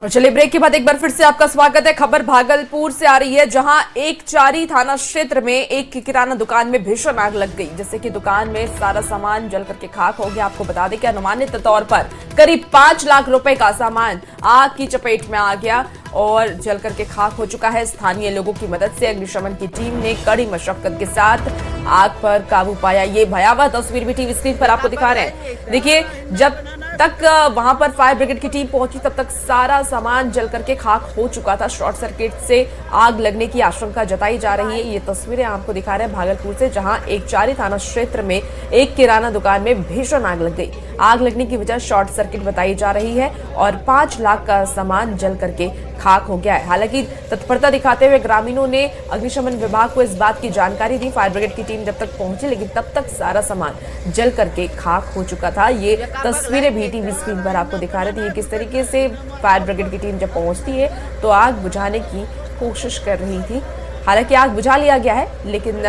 और चलिए ब्रेक के बाद एक बार फिर से आपका स्वागत है। खबर भागलपुर से आ रही है, जहां एक चारी थाना क्षेत्र में एक किराना दुकान में भीषण आग लग गई, जिससे कि दुकान में सारा सामान जल करके खाक हो गया। आपको बता दें कि अनुमानित तौर पर करीब 5 लाख रुपए का सामान आग की चपेट में आ गया और जल करके खाक हो चुका है। स्थानीय लोगों की मदद से अग्निशमन की टीम ने कड़ी मशक्कत के साथ आग पर काबू पाया। ये भयावह तस्वीर भी टीवी स्क्रीन पर आपको दिखा रहे हैं। देखिए, जब तक वहां पर फायर ब्रिगेड की टीम पहुंची तब तक सारा सामान जल करके खाक हो चुका था। शॉर्ट सर्किट से आग लगने की आशंका जताई जा रही है। ये तस्वीरें आपको दिखा रहे हैं भागलपुर से, जहां एक चारी थाना क्षेत्र में एक किराना दुकान में भीषण आग लग गई। आग लगने की वजह शॉर्ट सर्किट बताई जा रही है और 5 लाख का सामान जल करके खाक हो गया है। हालांकि तत्परता दिखाते हुए ग्रामीणों ने अग्निशमन विभाग को इस बात की जानकारी दी। फायर ब्रिगेड की टीम जब तक पहुंची, लेकिन तब तक सारा सामान जल करके खाक हो चुका था। ये तस्वीरें भी टीवी स्क्रीन पर आपको दिखा रही थी किस तरीके से फायर ब्रिगेड की टीम जब पहुंचती है तो आग बुझाने की कोशिश कर रही थी। हालांकि आग बुझा लिया गया है, लेकिन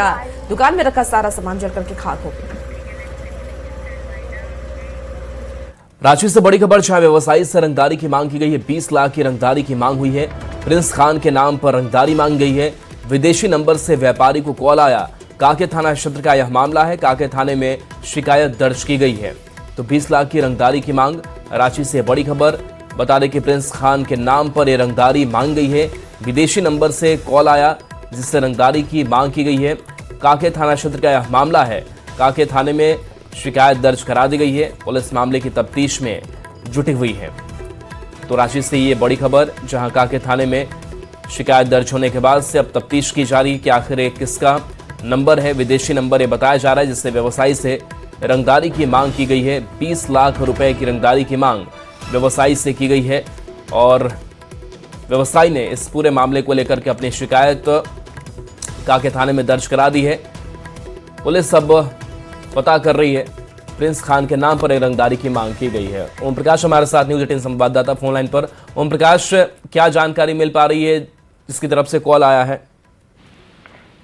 दुकान में रखा सारा सामान जल करके खाक हो गया। रांची से बड़ी खबर, जहां व्यवसायी से रंगदारी की मांग की गई है। 20 लाख की रंगदारी की मांग हुई है। प्रिंस खान के नाम पर रंगदारी मांग गई है। विदेशी नंबर से व्यापारी को कॉल आया। कांके थाना क्षेत्र का यह मामला है। कांके थाने में शिकायत दर्ज की गई है। तो 20 लाख की रंगदारी की मांग। रांची से बड़ी खबर, बता दें कि प्रिंस खान के नाम पर यह रंगदारी मांग गई है। विदेशी नंबर से कॉल आया जिससे रंगदारी की मांग की गई है। कांके थाना क्षेत्र का यह मामला है। कांके थाने में शिकायत दर्ज करा दी गई है। पुलिस मामले की तफ्तीश में जुटी हुई है। तो रांची से ये बड़ी खबर, जहां कांके थाने में शिकायत दर्ज होने के बाद से अब तफ्तीश की जा रही है कि आखिर ये किसका नंबर है। विदेशी नंबर ये बताया जा रहा है, जिससे व्यवसायी से रंगदारी की मांग की गई है। 20 लाख रुपए की रंगदारी की मांग व्यवसायी से की गई है और व्यवसायी ने इस पूरे मामले को लेकर के अपनी शिकायत कांके थाने में दर्ज करा दी है। पुलिस अब पता कर रही है। प्रिंस खान के नाम पर एक रंगदारी की मांग की गई है। ओम प्रकाश हमारे साथ न्यूज 18 संवाददाता फोन लाइन पर। ओम प्रकाश, क्या जानकारी मिल पा रही है जिसकी तरफ से कॉल आया है?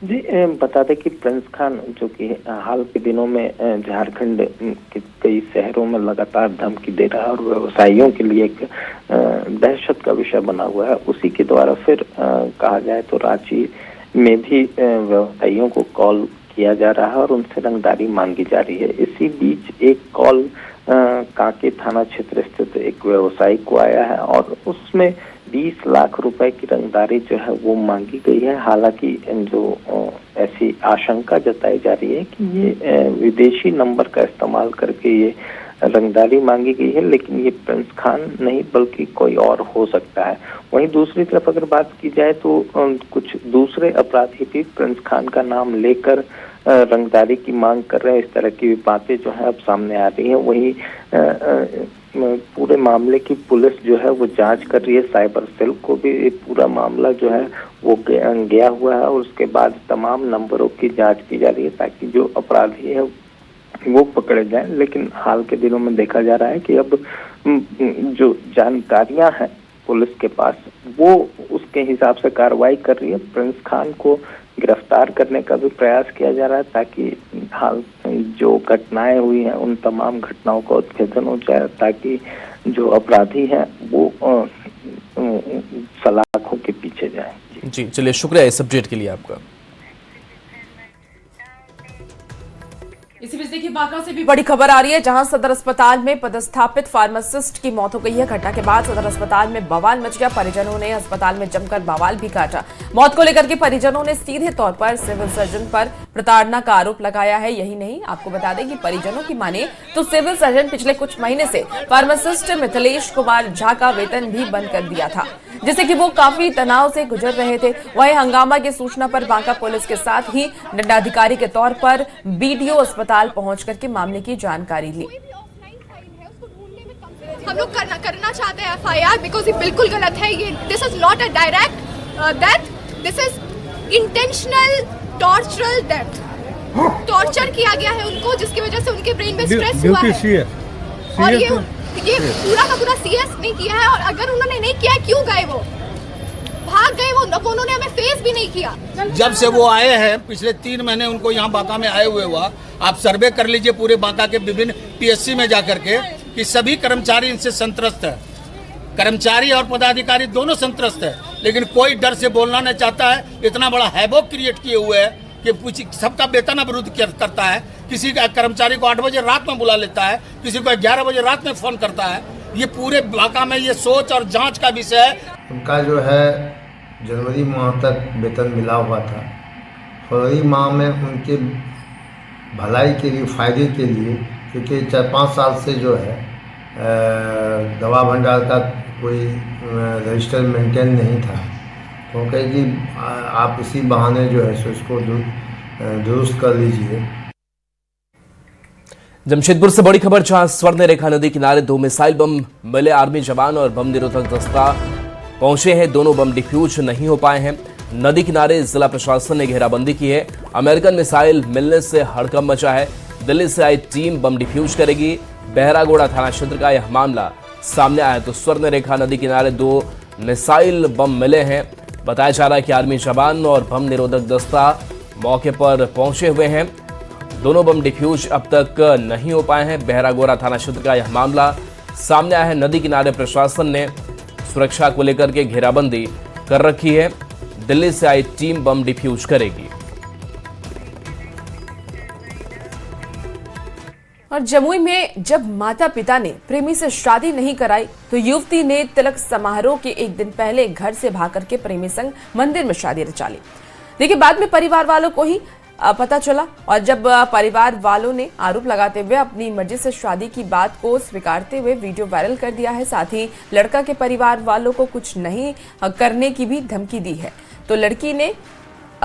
जी, बता दें कि प्रिंस खान जो कि हाल के दिनों में झारखंड के कई शहरों में लगातार धमकी दे रहा है और व्यवसायियों के लिए एक दहशत का विषय बना हुआ है, उसी के द्वारा फिर कहा जाए तो रांची में भी व्यवसायियों को कॉल किया जा रहा है और उनसे रंगदारी मांगी जा रही है। इसी बीच एक कॉल कांके थाना क्षेत्र स्थित एक व्यवसायी को आया है और उसमें 20 लाख रुपए की रंगदारी जो है वो मांगी गई है। हालांकि जो ऐसी आशंका जताई जा रही है कि ये विदेशी नंबर का इस्तेमाल करके ये रंगदारी मांगी गई है, लेकिन ये प्रिंस खान नहीं बल्कि कोई और हो सकता है। वहीं दूसरी तरफ अगर बात की जाए तो कुछ दूसरे अपराधी भी प्रिंस खान का नाम लेकर रंगदारी की मांग कर रहे हैं। इस तरह की बातें जो है अब सामने आ रही हैं। वहीं पूरे मामले की पुलिस जो है वो जांच कर रही है। साइबर सेल को भी पूरा मामला जो है वो गया हुआ है और उसके बाद तमाम नंबरों की जांच की जा रही है ताकि जो अपराधी है वो पकड़े जाएं। लेकिन हाल के दिनों में देखा जा रहा है कि अब जो जानकारियां हैं पुलिस के पास वो उसके हिसाब से कार्रवाई कर रही है। प्रिंस खान को गिरफ्तार करने का भी प्रयास किया जा रहा है ताकि हाल जो घटनाएं हुई हैं उन तमाम घटनाओं का उद्भेदन हो जाए, ताकि जो अपराधी हैं वो सलाखों के पीछे जाए। जी चलिए, शुक्रिया इस अपडेट के लिए आपका। इसी बीच देखिए, बांका से भी बड़ी खबर आ रही है, जहां सदर अस्पताल में पदस्थापित फार्मासिस्ट की मौत हो गई है। घटना के बाद सदर अस्पताल में बवाल मच गया। परिजनों ने अस्पताल में जमकर बवाल भी काटा। मौत को लेकर के परिजनों ने सीधे तौर पर सिविल सर्जन पर प्रताड़ना का आरोप लगाया है। यही नहीं, आपको बता दें कि परिजनों की माने तो सिविल सर्जन पिछले कुछ महीने से फार्मासिस्ट मिथिलेश कुमार झा का वेतन भी बंद कर दिया था, जिससे कि वो काफी तनाव से गुजर रहे थे। वहीं हंगामा की सूचना पर बांका पुलिस के साथ ही दंडाधिकारी के तौर पर बीडीओ अस्पताल पहुंच करके मामले की जानकारी ली। हम लोग करना चाहते हैं एफआईआर, बिकॉज ये बिल्कुल गलत है। ये this is not a direct death, this is intentional tortural death. Torture किया गया है उनको, जिसकी वजह से उनके ब्रेन में स्ट्रेस हुआ है और ये पूरा का पूरा सीएस नहीं किया है। और अगर उन्होंने नहीं किया है, क्यों गए वो? भाग गए वो, उन्होंने हमें फेस भी नहीं किया। जब से वो आए हैं, पिछले 3 महीने उनको यहाँ बांका में आए हुए हुआ। आप सर्वे कर लीजिए पूरे बांका के विभिन्न पीएससी में जाकर के कि सभी कर्मचारी इनसे संत्रस्त है। कर्मचारी और पदाधिकारी दोनों संत्रस्त है, लेकिन कोई डर से बोलना नहीं चाहता है। इतना बड़ा हैवोक क्रिएट किए हुए है कि सबका वेतन अवरुद्ध करता है। किसी का कर्मचारी को 8 बजे रात में बुला लेता है, किसी को 11 बजे रात में फ़ोन करता है। ये पूरे इलाका में ये सोच और जांच का विषय है। उनका जो है जनवरी माह तक वेतन मिला हुआ था। फरवरी माह में उनके भलाई के लिए, फ़ायदे के लिए, क्योंकि 4-5 साल से जो है दवा भंडार का कोई रजिस्टर मेंटेन नहीं था, तो कहे कि आप इसी बहाने जो है सो इसको दुरुस्त कर लीजिए। जमशेदपुर से बड़ी खबर, जहां स्वर्ण रेखा नदी किनारे 2 मिसाइल बम मिले। आर्मी जवान और बम निरोधक दस्ता पहुंचे हैं, दोनों बम डिफ्यूज नहीं हो पाए हैं। नदी किनारे जिला प्रशासन ने घेराबंदी की है। अमेरिकन मिसाइल मिलने से हड़कंप मचा है। दिल्ली से आई टीम बम डिफ्यूज करेगी। बहरागोड़ा थाना क्षेत्र का यह मामला सामने आया। तो स्वर्ण रेखा नदी किनारे 2 मिसाइल बम मिले हैं। बताया जा रहा है कि आर्मी जवान और बम निरोधक दस्ता मौके पर पहुंचे हुए हैं। दोनों बम डिफ्यूज अब तक नहीं हो पाए हैं। बहरागोड़ा थाना क्षेत्र का यह मामला सामने आया है। नदी किनारे प्रशासन ने सुरक्षा को लेकर के घेराबंदी कर रखी है। दिल्ली से आई टीम बम डिफ्यूज करेगी। और जमुई में जब माता पिता ने प्रेमी से शादी नहीं कराई तो युवती ने तिलक समारोह के एक दिन पहले घर से भाग करके प्रेमी संग मंदिर में शादी रचा ली। देखिए, बाद में परिवार वालों को ही पता चला और जब परिवार वालों ने आरोप लगाते हुए अपनी मर्जी से शादी की बात को स्वीकारते हुए वीडियो वायरल कर दिया है। साथ ही लड़का के परिवार वालों को कुछ नहीं करने की भी धमकी दी है। तो लड़की ने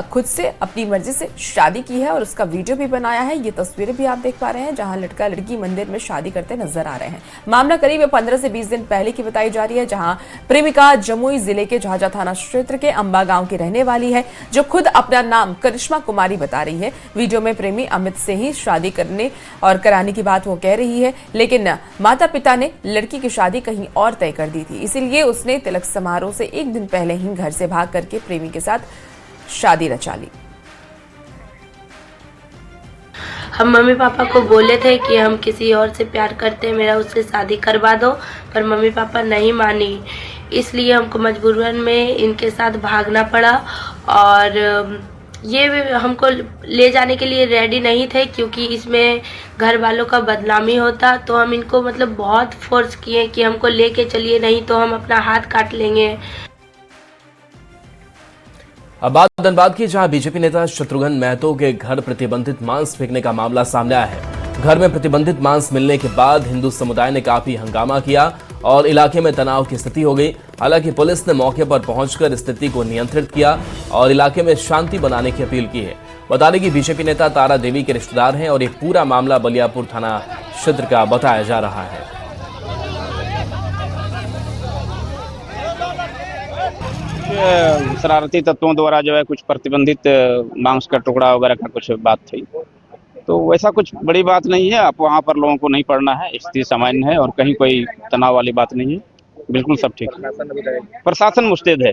खुद से अपनी मर्जी से शादी की है और उसका वीडियो भी बनाया है। ये तस्वीरें भी आप देख पा रहे हैं जहां लड़का लड़की मंदिर में शादी करते नजर आ रहे हैं। मामला करीब 15 से 20 दिन पहले की बताई जा रही है, जहां प्रेमिका जमुई जिले के झाझा थाना क्षेत्र के अंबा गांव की रहने वाली है, जो खुद अपना नाम करिश्मा कुमारी बता रही है। वीडियो में प्रेमी अमित से ही शादी करने और कराने की बात वो कह रही है, लेकिन माता पिता ने लड़की की शादी कहीं और तय कर दी थी। इसीलिए उसने तिलक समारोह से एक दिन पहले ही घर से भाग करके प्रेमी के साथ शादी रचा ली। हम मम्मी पापा को बोले थे कि हम किसी और से प्यार करते हैं, मेरा उससे शादी करवा दो, पर मम्मी पापा नहीं मानी। इसलिए हमको मजबूरन में इनके साथ भागना पड़ा और ये हमको ले जाने के लिए रेडी नहीं थे, क्योंकि इसमें घर वालों का बदनामी होता। तो हम इनको मतलब बहुत फोर्स किए कि हमको लेके चलिए, नहीं तो हम अपना हाथ काट लेंगे। अब बात धनबाद की, जहां बीजेपी नेता शत्रुघ्न महतो के घर प्रतिबंधित मांस फेंकने का मामला सामने आया है। घर में प्रतिबंधित मांस मिलने के बाद हिंदू समुदाय ने काफी हंगामा किया और इलाके में तनाव की स्थिति हो गई। हालांकि पुलिस ने मौके पर पहुंचकर स्थिति को नियंत्रित किया और इलाके में शांति बनाने की अपील की है। बता दें कि बीजेपी नेता तारा देवी के रिश्तेदार हैं और ये पूरा मामला बलियापुर थाना क्षेत्र का बताया जा रहा है। शरारती तत्वों द्वारा जो है कुछ प्रतिबंधित मांस का टुकड़ा वगैरह का कुछ बात थी, तो वैसा कुछ बड़ी बात नहीं है। आप वहाँ पर लोगों को नहीं पढ़ना है, स्थिति सामान्य है और कहीं कोई तनाव वाली बात नहीं है, बिल्कुल सब ठीक है। प्रशासन मुस्तैद है।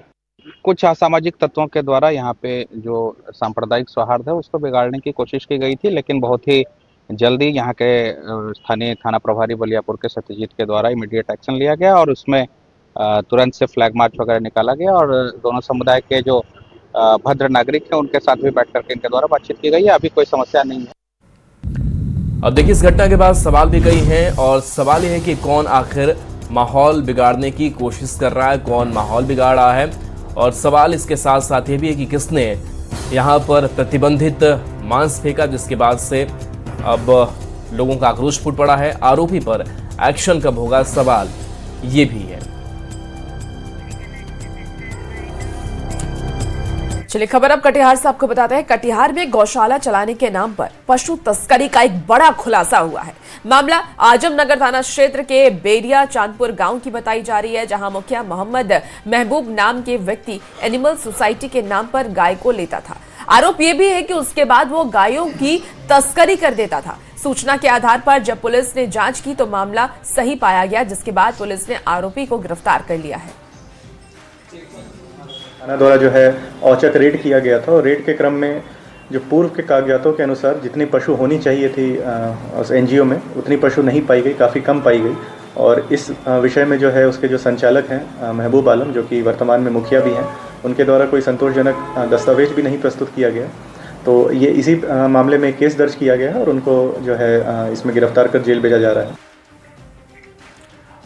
कुछ असामाजिक तत्वों के द्वारा यहाँ पे जो सांप्रदायिक सौहार्द है उसको बिगाड़ने की कोशिश की गई थी, लेकिन बहुत ही जल्दी यहाँ के स्थानीय थाना प्रभारी बलियापुर के सत्यजीत के द्वारा इमीडिएट एक्शन लिया गया और उसमें तुरंत से फ्लैग मार्च वगैरह निकाला गया और दोनों समुदाय के जो भद्र नागरिक हैं उनके साथ भी बैठ करके इनके द्वारा बातचीत की गई है। अभी कोई समस्या नहीं है। अब देखिए, इस घटना के बाद सवाल भी कई हैं और सवाल यह है कि कौन आखिर माहौल बिगाड़ने की कोशिश कर रहा है, कौन माहौल बिगाड़ रहा है। और सवाल इसके साथ साथ ये भी है कि किसने यहाँ पर प्रतिबंधित मांस फेंका, जिसके बाद से अब लोगों का आक्रोश फूट पड़ा है। आरोपी पर एक्शन कब होगा, सवाल ये भी है। चलिए, खबर अब कटिहार से आपको बताते हैं। कटिहार में गौशाला चलाने के नाम पर पशु तस्करी का एक बड़ा खुलासा हुआ है। मामला आजमनगर थाना क्षेत्र के बेरिया चांदपुर गांव की बताई जा रही है, जहां मुखिया मोहम्मद महबूब नाम के व्यक्ति एनिमल सोसाइटी के नाम पर गाय को लेता था। आरोप यह भी है कि उसके बाद वो गायों की तस्करी कर देता था। सूचना के आधार पर जब पुलिस ने जांच की तो मामला सही पाया गया, जिसके बाद पुलिस ने आरोपी को गिरफ्तार कर लिया है। थाना द्वारा जो है औचक रेड किया गया था और रेड के क्रम में जो पूर्व के कागजातों के अनुसार जितनी पशु होनी चाहिए थी उस एनजीओ में उतनी पशु नहीं पाई गई, काफ़ी कम पाई गई और इस विषय में जो है उसके जो संचालक हैं महबूब आलम, जो कि वर्तमान में मुखिया भी हैं, उनके द्वारा कोई संतोषजनक दस्तावेज भी नहीं प्रस्तुत किया गया। तो ये इसी मामले में केस दर्ज किया गया है और उनको जो है इसमें गिरफ्तार कर जेल भेजा जा रहा है।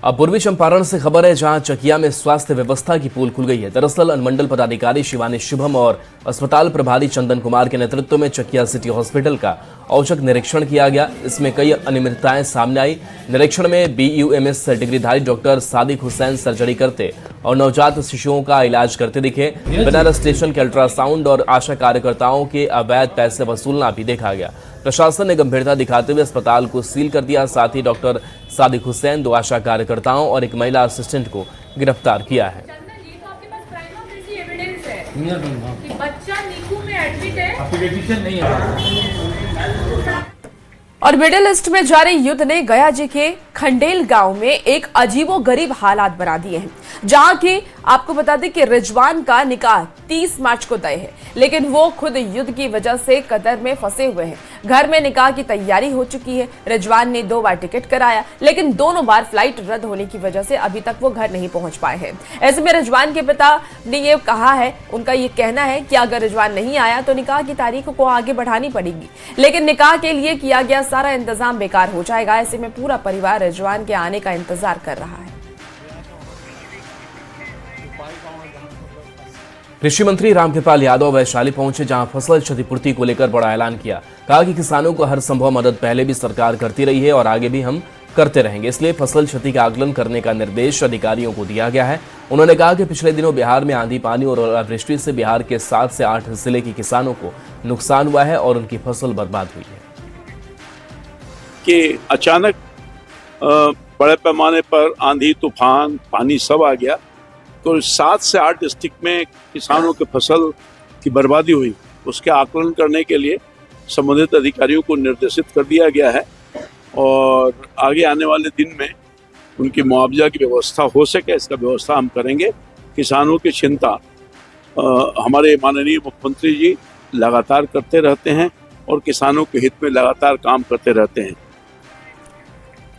अब पूर्वी चंपारण से खबर है, जहां चकिया में स्वास्थ्य व्यवस्था की पोल खुल गई है। दरअसल अनुमंडल पदाधिकारी शिवानी शुभम और अस्पताल प्रभारी चंदन कुमार के नेतृत्व में चकिया सिटी हॉस्पिटल का औचक निरीक्षण किया गया। इसमें कई अनियमितताएं सामने आई। निरीक्षण में BUMS डिग्रीधारी डॉक्टर सादिक हुसैन सर्जरी करते और नवजात शिशुओं का इलाज करते दिखे। बिना रजिस्ट्रेशन के अल्ट्रासाउंड और आशा कार्यकर्ताओं के अवैध पैसे वसूलना भी देखा गया। प्रशासन ने गंभीरता दिखाते हुए अस्पताल को सील कर दिया। साथ ही डॉक्टर सादिक हुसैन, 2 आशा कार्यकर्ताओं और एक महिला असिस्टेंट को गिरफ्तार किया है। बच्चा नीकू में एडमिट है। और मिडिल ईस्ट में जारी युद्ध ने गया जी के खंडेल गांव में एक अजीबोगरीब हालात बना दिए हैं, जहां की आपको बता दें कि रिजवान का निकाह 30 मार्च को तय है, लेकिन वो खुद युद्ध की वजह से कतर में फंसे हुए हैं। घर में निकाह की तैयारी हो चुकी है। रिजवान ने 2 बार टिकट कराया, लेकिन दोनों बार फ्लाइट रद्द होने की वजह से अभी तक वो घर नहीं पहुंच पाए हैं। ऐसे में रिजवान के पिता ने ये कहा है, उनका ये कहना है कि अगर रिजवान नहीं आया तो निकाह की तारीख को आगे बढ़ानी पड़ेगी, लेकिन निकाह के लिए किया गया सारा इंतजाम बेकार हो जाएगा। ऐसे में पूरा परिवार रिजवान के आने का इंतजार कर रहा है। कृषि मंत्री रामकृपाल यादव वैशाली पहुंचे, जहां फसल क्षतिपूर्ति को लेकर बड़ा ऐलान किया। कहा कि किसानों को हर संभव मदद पहले भी सरकार करती रही है और आगे भी हम करते रहेंगे, इसलिए फसल क्षति का आकलन करने का निर्देश अधिकारियों को दिया गया है। उन्होंने कहा कि पिछले दिनों बिहार में आंधी, पानी और ओलावृष्टि से बिहार के 7 से 8 जिले के किसानों को नुकसान हुआ है और उनकी फसल बर्बाद हुई है। कि अचानक बड़े पैमाने पर आंधी, तूफान, पानी सब आ गया, तो 7 से 8 डिस्ट्रिक्ट में किसानों के फसल की बर्बादी हुई। उसके आकलन करने के लिए संबंधित अधिकारियों को निर्देशित कर दिया गया है और आगे आने वाले दिन में उनकी मुआवजा की व्यवस्था हो सके, इसका व्यवस्था हम करेंगे। किसानों की चिंता हमारे माननीय मुख्यमंत्री जी लगातार करते रहते हैं और किसानों के हित में लगातार काम करते रहते हैं।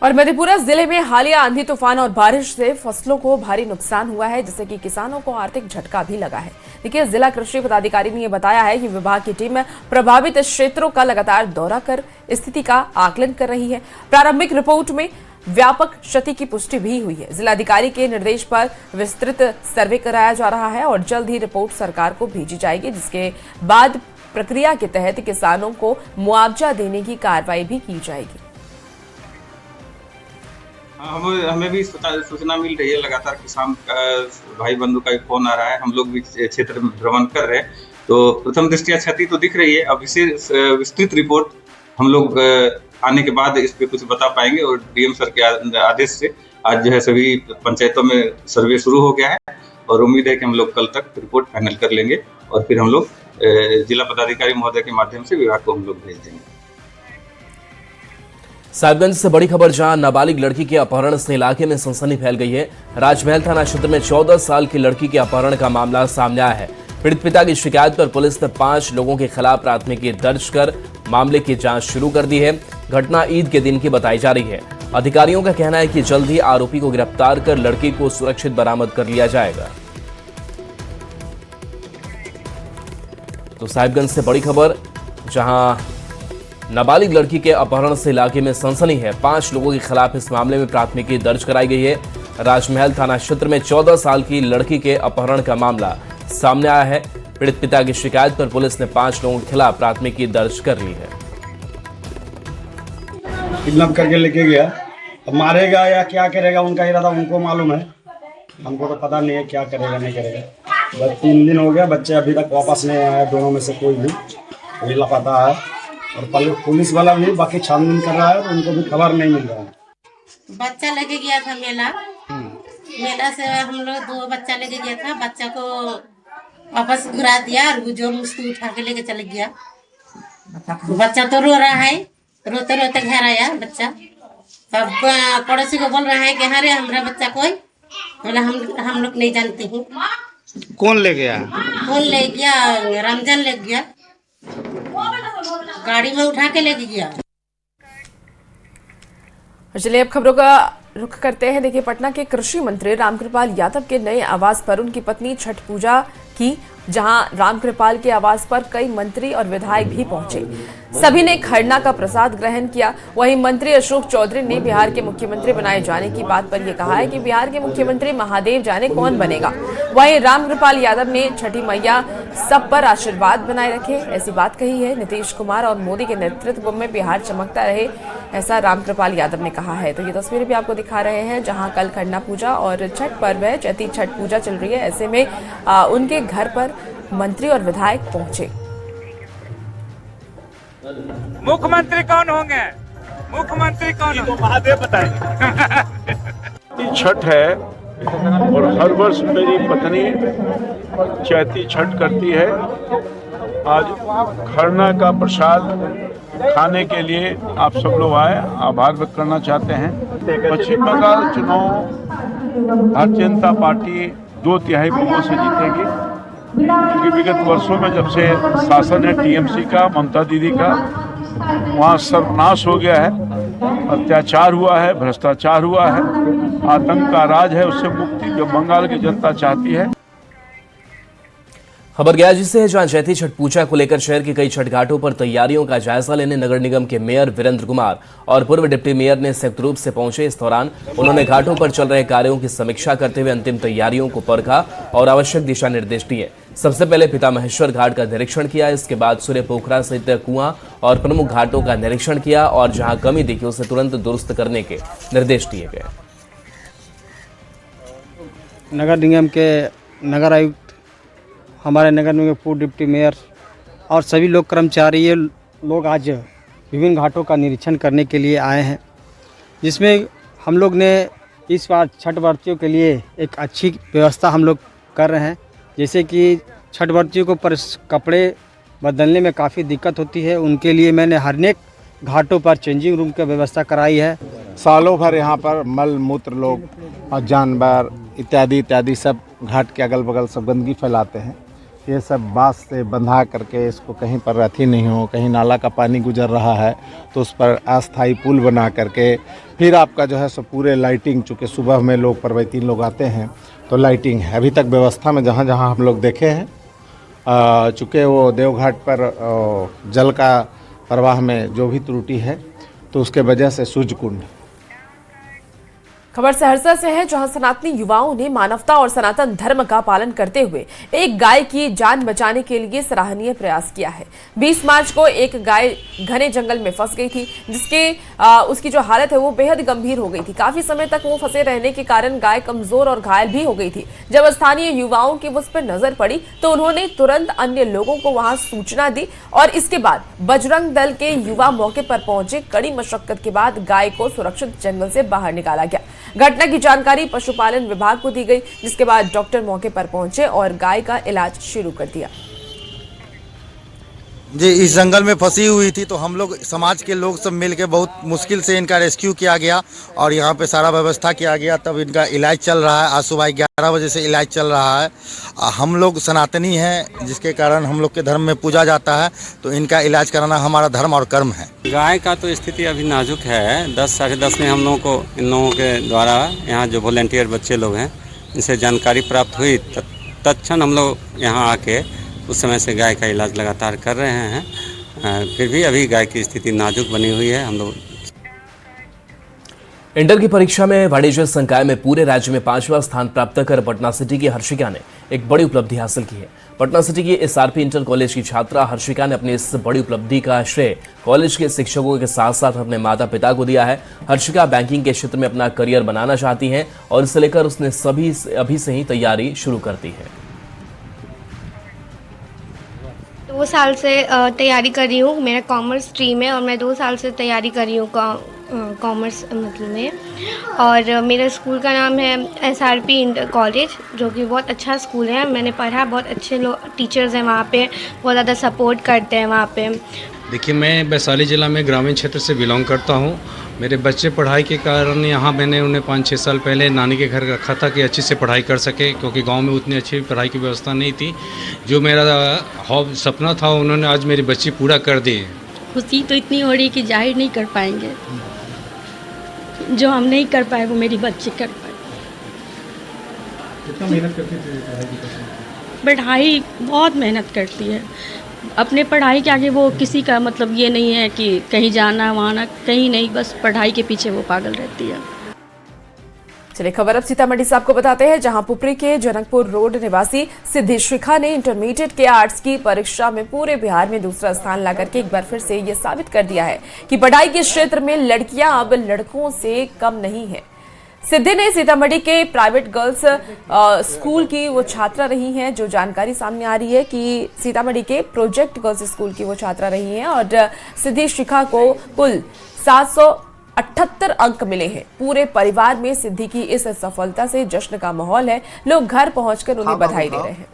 और मधेपुरा जिले में हालिया आंधी, तूफान और बारिश से फसलों को भारी नुकसान हुआ है, जिससे कि किसानों को आर्थिक झटका भी लगा है। देखिए, जिला कृषि पदाधिकारी ने यह बताया है कि विभाग की टीम प्रभावित क्षेत्रों का लगातार दौरा कर स्थिति का आकलन कर रही है। प्रारंभिक रिपोर्ट में व्यापक क्षति की पुष्टि भी हुई है। जिलाधिकारी के निर्देश पर विस्तृत सर्वे कराया जा रहा है और जल्द ही रिपोर्ट सरकार को भेजी जाएगी, जिसके बाद प्रक्रिया के तहत किसानों को मुआवजा देने की कार्रवाई भी की जाएगी। हमें भी सूचना मिल रही है, लगातार किसान भाई बंधु का फोन आ रहा है। हम लोग भी क्षेत्र में भ्रमण कर रहे हैं, तो प्रथम दृष्टया क्षति तो दिख रही है। अब इसे विस्तृत रिपोर्ट हम लोग आने के बाद इस पे कुछ बता पाएंगे और DM सर के आदेश से आज जो है सभी पंचायतों में सर्वे शुरू हो गया है और उम्मीद है कि हम लोग कल तक रिपोर्ट फाइनल कर लेंगे और फिर हम लोग जिला पदाधिकारी महोदय के माध्यम से विभाग को हम लोग भेज देंगे। साहिबगंज से बड़ी खबर, जहां नाबालिग लड़की के अपहरण से इलाके में सनसनी फैल गई है। राजमहल थाना क्षेत्र में 14 साल की लड़की के अपहरण का मामला सामने आया है। पीड़ित पिता की शिकायत पर पुलिस ने 5 लोगों के खिलाफ प्राथमिकी दर्ज कर मामले की जांच शुरू कर दी है। घटना ईद के दिन की बताई जा रही है। अधिकारियों का कहना है कि जल्द ही आरोपी को गिरफ्तार कर लड़की को सुरक्षित बरामद कर लिया जाएगा। तो साहिबगंज से बड़ी खबर, जहां नाबालिग लड़की के अपहरण से इलाके में सनसनी है। 5 लोगों के खिलाफ इस मामले में प्राथमिकी दर्ज कराई गई है। राजमहल थाना क्षेत्र में 14 साल की लड़की के अपहरण का मामला सामने आया है। पीड़ित पिता की शिकायत पर पुलिस ने 5 लोगों के खिलाफ प्राथमिकी दर्ज कर ली है। किडनैप करके लेके गया, अब मारेगा या क्या करेगा उनका इरादा उनको मालूम है, हमको तो पता नहीं है क्या करेगा नहीं करेगा। बस 3 दिन हो गया, बच्चे अभी तक वापस नहीं आया, दोनों में से कोई भी अभी लापता है और पुलिस वाला भी बाकी छानबीन कर रहा है और उनको भी खबर नहीं मिल रहा है। बच्चा लेके गया था मेला से हम लोग 2 बच्चा लेके गया था, बच्चा को वापस घुरा दिया और जो मुझको उठा के लेके चले गया। बच्चा तो रो रहा है, रोते रोते घर आया बच्चा, तब पड़ोसी को बोल रहा है कि अरे हमारा बच्चा कोई, बोला हम लोग नहीं जानते हैं। कौन ले गया? कौन ले गया? रमजान ले गया, गाड़ी में उठा के लेके गया। चलिए अब खबरों का रुख करते हैं। देखिए, पटना के कृषि मंत्री रामकृपाल यादव के नए आवास पर उनकी पत्नी छठ पूजा की, जहां रामकृपाल के आवास पर कई मंत्री और विधायक भी पहुंचे। सभी ने खरना का प्रसाद ग्रहण किया। वहीं मंत्री अशोक चौधरी ने बिहार के मुख्यमंत्री बनाए जाने की बात पर यह कहा है कि बिहार के मुख्यमंत्री महादेव जाने कौन बनेगा। वहीं रामकृपाल यादव ने छठी मैया सब पर आशीर्वाद बनाए रखे, ऐसी बात कही है। नीतीश कुमार और मोदी के नेतृत्व में बिहार चमकता रहे, ऐसा रामकृपाल यादव ने कहा है। तो ये तस्वीरें भी आपको दिखा रहे हैं, जहां कल खरना पूजा और छठ पर्व है, चैती छठ पूजा चल रही है। ऐसे में उनके घर पर मंत्री और विधायक पहुंचे। मुख्यमंत्री कौन होंगे? मुख्यमंत्री कौन? तो महादेव बताएंगे। छठ है और हर वर्ष मेरी पत्नी चैती छठ करती है। आज खरना का प्रसाद खाने के लिए आप सब लोग आए, आभार व्यक्त करना चाहते हैं। पश्चिम बंगाल चुनाव भारतीय जनता पार्टी 2/3 वोटों से जीतेगी, क्योंकि विगत वर्षों में जब से शासन है टीएमसी का, ममता दीदी का, वहाँ सर्वनाश हो गया है, अत्याचार हुआ है, भ्रष्टाचार हुआ है, आतंक का राज है। उससे मुक्ति जो बंगाल की जनता चाहती है। खबर गया से है, जहां चैती छठ पूजा को लेकर शहर के कई छठ घाटों पर तैयारियों का जायजा लेने नगर निगम के मेयर वीरेंद्र कुमार और पूर्व डिप्टी मेयर ने संयुक्त रूप से पहुंचे। इस दौरान उन्होंने घाटों पर चल रहे कार्यों की समीक्षा करते हुए अंतिम तैयारियों को परखा और आवश्यक दिशा निर्देश दिए। सबसे पहले पिता महेश्वर घाट का निरीक्षण किया, इसके बाद सूर्य पोखरा सहित कुआं और प्रमुख घाटों का निरीक्षण किया और जहां कमी दिखी उसे तुरंत दुरुस्त करने के निर्देश दिए गए। नगर निगम के नगर आयुक्त, हमारे नगर निगम के पूर्व डिप्टी मेयर और सभी लोग कर्मचारी ये लोग आज विभिन्न घाटों का निरीक्षण करने के लिए आए हैं, जिसमें हम लोग ने इस बार छठ व्रतियों के लिए एक अच्छी व्यवस्था हम लोग कर रहे हैं। जैसे कि छठ व्रतियों को कपड़े बदलने में काफ़ी दिक्कत होती है, उनके लिए मैंने हर एक घाटों पर चेंजिंग रूम की व्यवस्था कराई है। सालों भर यहाँ पर मल मूत्र लोग और जानवर इत्यादि इत्यादि सब घाट के अगल बगल सब गंदगी फैलाते हैं। ये सब बांस से बंधा करके इसको कहीं पर अथी नहीं हो, कहीं नाला का पानी गुजर रहा है तो उस पर अस्थाई पुल बना करके फिर आपका जो है सो पूरे लाइटिंग, चूँकि सुबह में लोग परवैती लोग आते हैं तो लाइटिंग है। अभी तक व्यवस्था में जहाँ जहाँ हम लोग देखे हैं, चूँकि वो देवघाट पर जल का प्रवाह में जो भी त्रुटि है तो उसके वजह से सूर्य कुंड। खबर सहरसा से है, जहां सनातनी युवाओं ने मानवता और सनातन धर्म का पालन करते हुए एक गाय की जान बचाने के लिए सराहनीय प्रयास किया है। 20 मार्च को एक गाय घने जंगल में फंस गई थी, जिसके उसकी जो हालत है वो बेहद गंभीर हो गई थी। काफी समय तक वो फंसे रहने के कारण गाय कमजोर और घायल भी हो गई थी। जब स्थानीय युवाओं की उस पर नजर पड़ी तो उन्होंने तुरंत अन्य लोगों को वहां सूचना दी और इसके बाद बजरंग दल के युवा मौके पर पहुंचे। कड़ी मशक्कत के बाद गाय को सुरक्षित जंगल से बाहर निकाला गया। घटना की जानकारी पशुपालन विभाग को दी गई, जिसके बाद डॉक्टर मौके पर पहुंचे और गाय का इलाज शुरू कर दिया। जी, इस जंगल में फंसी हुई थी तो हम लोग समाज के लोग सब मिलके बहुत मुश्किल से इनका रेस्क्यू किया गया और यहाँ पे सारा व्यवस्था किया गया। तब इनका इलाज चल रहा है। आज सुबह 11 बजे से इलाज चल रहा है। हम लोग सनातनी हैं, जिसके कारण हम लोग के धर्म में पूजा जाता है, तो इनका इलाज कराना हमारा धर्म और कर्म है। गाय का तो स्थिति अभी नाजुक है। 10 साढ़े 10 में हम लोगों को इन लोगों के द्वारा यहाँ जो वॉलंटियर बच्चे लोग हैं इनसे जानकारी प्राप्त हुई, तत्क्षण हम लोग यहाँ आके उस समय से गाय का इलाज लगातार कर रहे हैं। फिर भी अभी गाय की स्थिति नाजुक बनी हुई है। हम लोग इंटर की परीक्षा में वाणिज्य संकाय में पूरे राज्य में 5वां स्थान प्राप्त कर पटना सिटी की हर्षिका ने एक बड़ी उपलब्धि हासिल की है। पटना सिटी की एसआरपी इंटर कॉलेज की छात्रा हर्षिका ने अपनी इस बड़ी उपलब्धि का श्रेय कॉलेज के शिक्षकों के साथ साथ अपने माता पिता को दिया है। हर्षिका बैंकिंग के क्षेत्र में अपना करियर बनाना चाहती हैं और इसे लेकर उसने अभी से ही तैयारी शुरू कर दी है। 2 साल से तैयारी कर रही हूँ। मेरा कॉमर्स स्ट्रीम है और मैं 2 साल से तैयारी कर रही हूँ कॉमर्स मतलब में। और मेरे स्कूल का नाम है एसआरपी इंटर कॉलेज, जो कि बहुत अच्छा स्कूल है। मैंने पढ़ा, बहुत अच्छे लोग टीचर्स हैं वहाँ पे, बहुत ज़्यादा सपोर्ट करते हैं वहाँ पे। देखिए, मैं वैशाली ज़िला में ग्रामीण क्षेत्र से बिलोंग करता हूँ। मेरे बच्चे पढ़ाई के कारण यहाँ मैंने उन्हें 5-6 साल पहले नानी के घर रखा था कि अच्छे से पढ़ाई कर सके, क्योंकि गांव में उतनी अच्छी पढ़ाई की व्यवस्था नहीं थी। जो मेरा सपना था उन्होंने आज मेरी बच्ची पूरा कर दी। खुशी तो इतनी हो रही कि जाहिर नहीं कर पाएंगे। जो हम नहीं कर पाए वो मेरी बच्ची कर पाए। कितना मेहनत करती थी पढ़ाई की? पढ़ाई बहुत मेहनत करती है। अपने पढ़ाई के आगे वो किसी का मतलब ये नहीं है कि कहीं जाना वहाँ कहीं नहीं, बस पढ़ाई के पीछे वो पागल रहती है। चलिए खबर अब सीतामढ़ी से आपको बताते हैं, जहां पुपरी के जनकपुर रोड निवासी सिद्धि शिखा ने इंटरमीडिएट के आर्ट्स की परीक्षा में पूरे बिहार में दूसरा स्थान लाकर के एक बार फिर से ये साबित कर दिया है कि पढ़ाई के क्षेत्र में लड़कियां अब लड़कों से कम नहीं है। सिद्धि ने सीतामढ़ी के प्राइवेट गर्ल्स स्कूल की वो छात्रा रही हैं। जो जानकारी सामने आ रही है कि सीतामढ़ी के प्रोजेक्ट गर्ल्स स्कूल की वो छात्रा रही हैं और सिद्धि शिखा को कुल 778 अंक मिले हैं। पूरे परिवार में सिद्धि की इस सफलता से जश्न का माहौल है। लोग घर पहुंचकर उन्हें बधाई दे रहे हैं।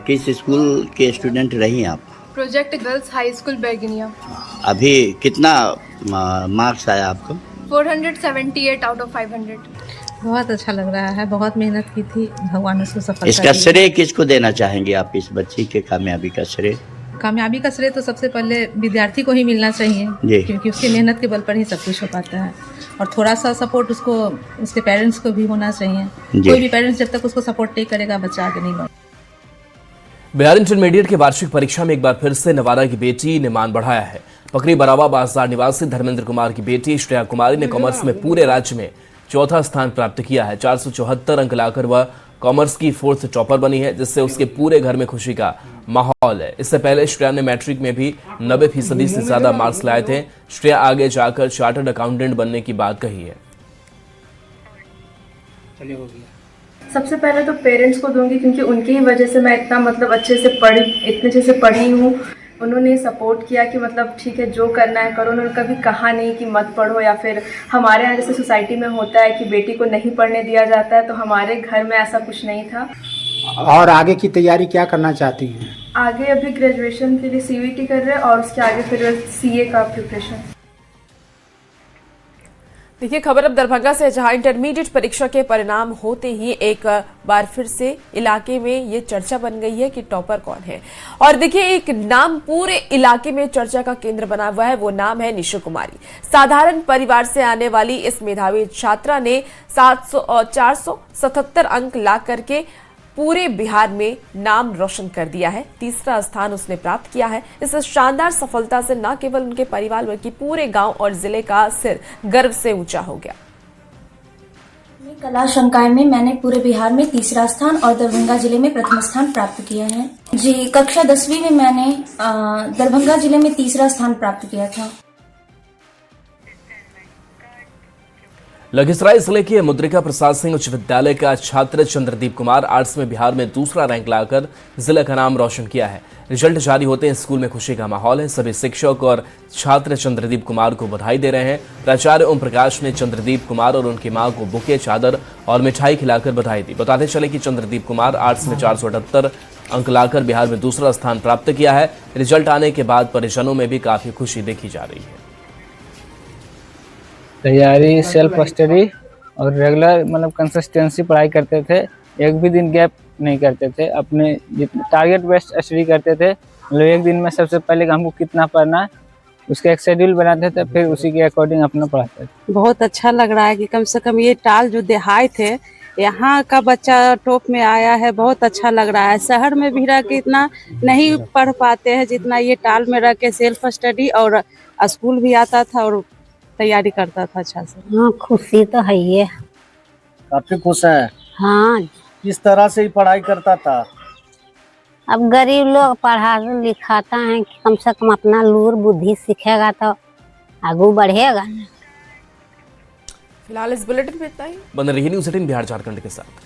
किस स्कूल के स्टूडेंट रही आप? Project girls high school Bagania. अभी कितना मार्क्स आया आपको? 478 आउट ऑफ 500। बहुत अच्छा लग रहा है, बहुत मेहनत की थी, भगवान उसको सफलता इसका श्रेय किसको देना चाहेंगे आप? इस बच्ची के कामयाबी का श्रेय? कामयाबी का श्रेय तो सबसे पहले विद्यार्थी को ही मिलना चाहिए, क्योंकि उसकी मेहनत के बल पर ही सब कुछ हो पाता है। और थोड़ा सा सपोर्ट उसको उसके पेरेंट्स को भी होना चाहिए। कोई भी पेरेंट्स जब तक उसको सपोर्ट नहीं करेगा बच्चा आगे नहीं बढ़ेगा। बिहार इंटरमीडिएट की वार्षिक परीक्षा में एक बार फिर से नवादा की बेटी ने मान बढ़ाया है। पकड़ी बरावा बाजार निवासी धर्मेंद्र कुमार की बेटी श्रेया कुमारी ने कॉमर्स में पूरे राज्य में चौथा स्थान प्राप्त किया है। 474 अंक लाकर वह कॉमर्स की 4th टॉपर बनी है, जिससे उसके पूरे घर में खुशी का माहौल है। इससे पहले श्रेया ने मैट्रिक में भी 90% से ज्यादा मार्क्स लाए थे। श्रेया आगे जाकर चार्टर्ड अकाउंटेंट बनने की बात कही है। सबसे पहले तो पेरेंट्स को दूंगी, क्योंकि उनकी ही वजह से मैं इतना मतलब इतने अच्छे से पढ़ी हूँ। उन्होंने सपोर्ट किया कि मतलब ठीक है जो करना है करो। उन्होंने कभी कहा नहीं कि मत पढ़ो, या फिर हमारे यहाँ जैसे सोसाइटी में होता है कि बेटी को नहीं पढ़ने दिया जाता है, तो हमारे घर में ऐसा कुछ नहीं था। और आगे की तैयारी क्या करना चाहती हैं? आगे अभी ग्रेजुएशन के लिए CVT कर रहे हैं और उसके आगे फिर CA का प्रिपरेशन। देखिए खबर अब दरभंगा से, जहां इंटरमीडिएट परीक्षा के परिणाम होते ही एक बार फिर से इलाके में ये चर्चा बन गई है कि टॉपर कौन है। और देखिए एक नाम पूरे इलाके में चर्चा का केंद्र बना हुआ है, वो नाम है निशु कुमारी। साधारण परिवार से आने वाली इस मेधावी छात्रा ने 477 अंक ला करके पूरे बिहार में नाम रोशन कर दिया है। तीसरा स्थान उसने प्राप्त किया है। इस शानदार सफलता से न केवल उनके परिवार बल्कि पूरे गांव और जिले का सिर गर्व से ऊंचा हो गया। कला संकाय में मैंने पूरे बिहार में तीसरा स्थान और दरभंगा जिले में प्रथम स्थान प्राप्त किया है। जी, कक्षा 10वीं में मैंने दरभंगा जिले में तीसरा स्थान प्राप्त किया था। लखीसराय जिले के मुद्रिका प्रसाद सिंह उच्च विद्यालय का छात्र चंद्रदीप कुमार आर्ट्स में बिहार में दूसरा रैंक लाकर जिले का नाम रोशन किया है। रिजल्ट जारी होते ही स्कूल में खुशी का माहौल है। सभी शिक्षक और छात्र चंद्रदीप कुमार को बधाई दे रहे हैं। प्राचार्य ओम प्रकाश ने चंद्रदीप कुमार और उनकी मां को बुके, चादर और मिठाई खिलाकर बधाई दी। बताते चले कि चंद्रदीप कुमार आर्ट्स में 478 अंक लाकर बिहार में दूसरा स्थान प्राप्त किया है। रिजल्ट आने के बाद परिजनों में भी काफी खुशी देखी जा रही है। तैयारी, सेल्फ स्टडी और रेगुलर मतलब कंसिस्टेंसी पढ़ाई करते थे। एक भी दिन गैप नहीं करते थे। अपने जितने टारगेट बेस्ड स्टडी करते थे। मतलब एक दिन में सबसे पहले हमको कितना पढ़ना है उसका एक शेड्यूल बनाते थे, फिर उसी के अकॉर्डिंग अपना पढ़ाते थे। बहुत अच्छा लग रहा है कि कम से कम ये टाल जो देहात थे यहाँ का बच्चा टॉप में आया है। बहुत अच्छा लग रहा है। शहर में भी रह के इतना नहीं पढ़ पाते हैं जितना ये टाल में रह के सेल्फ स्टडी और स्कूल भी आता था और तैयारी करता था अच्छा से। हाँ, खुशी तो है ही है। काफी खुश है। हाँ, किस तरह से ही पढ़ाई करता था? अब गरीब लोग पढ़ा लिखाता है कि कम से कम अपना लूर बुद्धि सीखेगा तो आगू बढ़ेगा। फिलहाल इस बुलेटिन में इतना ही। बने रहिए न्यूज़ 18 बिहार झारखंड के साथ।